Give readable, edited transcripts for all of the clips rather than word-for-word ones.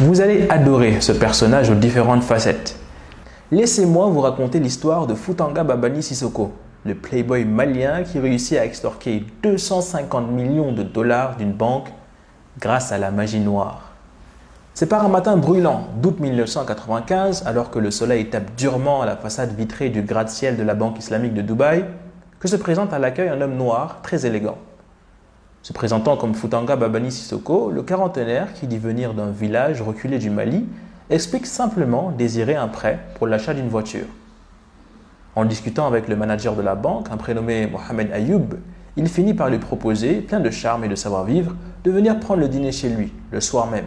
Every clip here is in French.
Vous allez adorer ce personnage aux différentes facettes. Laissez-moi vous raconter l'histoire de Foutanga Babani Sissoko, le playboy malien qui réussit à extorquer 250 millions de dollars d'une banque grâce à la magie noire. C'est par un matin brûlant d'août 1995, alors que le soleil tape durement à la façade vitrée du gratte-ciel de la Banque islamique de Dubaï, que se présente à l'accueil un homme noir très élégant. Se présentant comme Foutanga Babani Sissoko, le quarantenaire, qui dit venir d'un village reculé du Mali, explique simplement désirer un prêt pour l'achat d'une voiture. En discutant avec le manager de la banque, un prénommé Mohamed Ayoub, il finit par lui proposer, plein de charme et de savoir-vivre, de venir prendre le dîner chez lui, le soir même.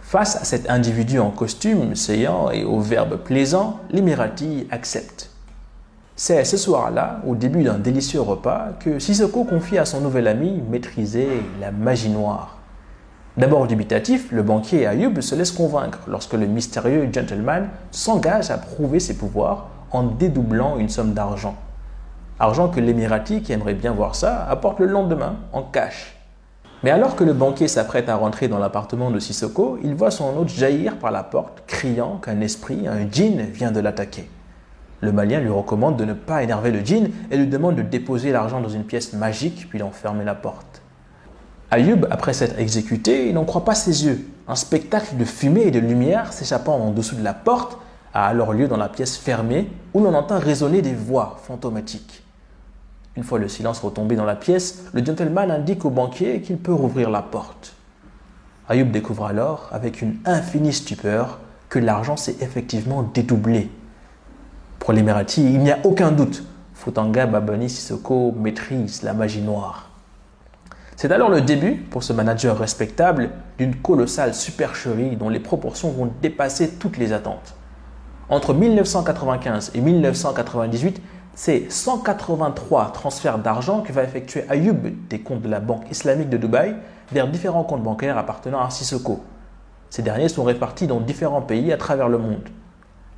Face à cet individu en costume, séant et au verbe plaisant, l'Émirati accepte. C'est ce soir-là, au début d'un délicieux repas, que Sissoko confie à son nouvel ami maîtriser la magie noire. D'abord dubitatif, le banquier Ayoub se laisse convaincre lorsque le mystérieux gentleman s'engage à prouver ses pouvoirs en dédoublant une somme d'argent. Argent que l'Émirati, qui aimerait bien voir ça, apporte le lendemain en cash. Mais alors que le banquier s'apprête à rentrer dans l'appartement de Sissoko, il voit son hôte jaillir par la porte, criant qu'un esprit, un djinn, vient de l'attaquer. Le Malien lui recommande de ne pas énerver le djinn et lui demande de déposer l'argent dans une pièce magique puis d'en fermer la porte. Ayoub, après s'être exécuté, n'en croit pas ses yeux. Un spectacle de fumée et de lumière s'échappant en dessous de la porte a alors lieu dans la pièce fermée où l'on entend résonner des voix fantomatiques. Une fois le silence retombé dans la pièce, le gentleman indique au banquier qu'il peut rouvrir la porte. Ayoub découvre alors, avec une infinie stupeur, que l'argent s'est effectivement dédoublé. Pour l'Émirati, il n'y a aucun doute, Foutanga Babani Sissoko maîtrise la magie noire. C'est alors le début, pour ce manager respectable, d'une colossale supercherie dont les proportions vont dépasser toutes les attentes. Entre 1995 et 1998, c'est 183 transferts d'argent que va effectuer Ayoub des comptes de la Banque islamique de Dubaï vers différents comptes bancaires appartenant à Sissoko. Ces derniers sont répartis dans différents pays à travers le monde.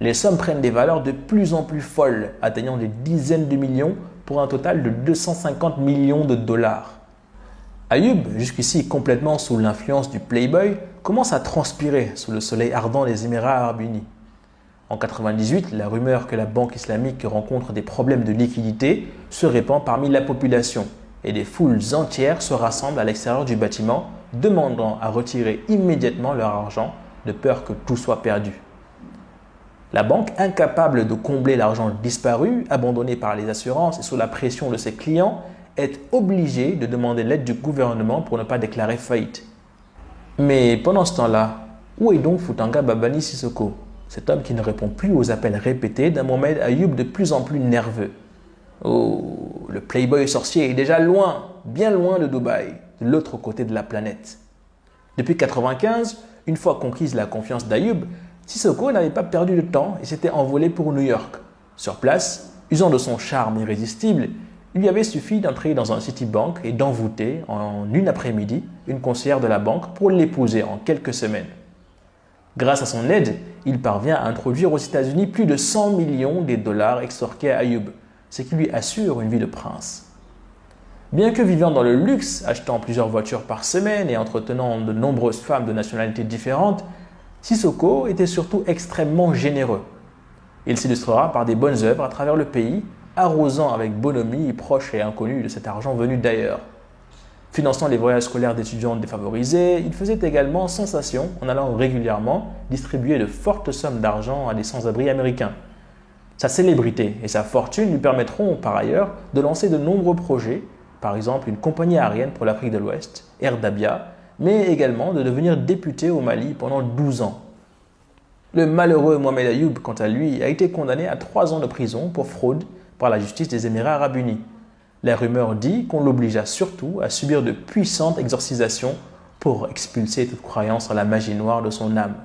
Les sommes prennent des valeurs de plus en plus folles, atteignant des dizaines de millions pour un total de 250 millions de dollars. Ayoub, jusqu'ici complètement sous l'influence du Playboy, commence à transpirer sous le soleil ardent des Émirats arabes unis. En 1998, la rumeur que la Banque islamique rencontre des problèmes de liquidité se répand parmi la population et des foules entières se rassemblent à l'extérieur du bâtiment, demandant à retirer immédiatement leur argent de peur que tout soit perdu. La banque, incapable de combler l'argent disparu, abandonné par les assurances et sous la pression de ses clients, est obligée de demander l'aide du gouvernement pour ne pas déclarer faillite. Mais pendant ce temps-là, où est donc Foutanga Babani Sissoko, cet homme qui ne répond plus aux appels répétés d'un Mohamed Ayoub de plus en plus nerveux? Oh, le playboy sorcier est déjà loin, bien loin de Dubaï, de l'autre côté de la planète. Depuis 1995, une fois conquise la confiance d'Ayoub, Sissoko n'avait pas perdu de temps et s'était envolé pour New York. Sur place, usant de son charme irrésistible, il lui avait suffi d'entrer dans un Citibank et d'envoûter en une après-midi une conseillère de la banque pour l'épouser en quelques semaines. Grâce à son aide, il parvient à introduire aux États-Unis plus de 100 millions des dollars extorqués à Ayoub, ce qui lui assure une vie de prince. Bien que vivant dans le luxe, achetant plusieurs voitures par semaine et entretenant de nombreuses femmes de nationalités différentes, Sissoko était surtout extrêmement généreux. Il s'illustrera par des bonnes œuvres à travers le pays, arrosant avec bonhomie proches et inconnus de cet argent venu d'ailleurs. Finançant les voyages scolaires d'étudiants défavorisés, il faisait également sensation en allant régulièrement distribuer de fortes sommes d'argent à des sans-abri américains. Sa célébrité et sa fortune lui permettront par ailleurs de lancer de nombreux projets, par exemple une compagnie aérienne pour l'Afrique de l'Ouest, Air Dabia, mais également de devenir député au Mali pendant 12 ans. Le malheureux Mohamed Ayoub, quant à lui, a été condamné à 3 ans de prison pour fraude par la justice des Émirats arabes unis. La rumeur dit qu'on l'obligea surtout à subir de puissantes exorcisations pour expulser toute croyance en la magie noire de son âme.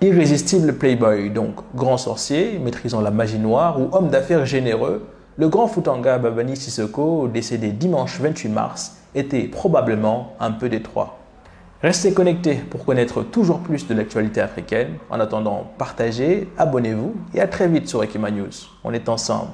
Irrésistible playboy, donc grand sorcier, maîtrisant la magie noire ou homme d'affaires généreux, le grand Foutanga Babani Sissoko, décédé dimanche 28 mars, était probablement un peu détroit. Restez connectés pour connaître toujours plus de l'actualité africaine. En attendant, partagez, abonnez-vous et à très vite sur Ekima News. On est ensemble.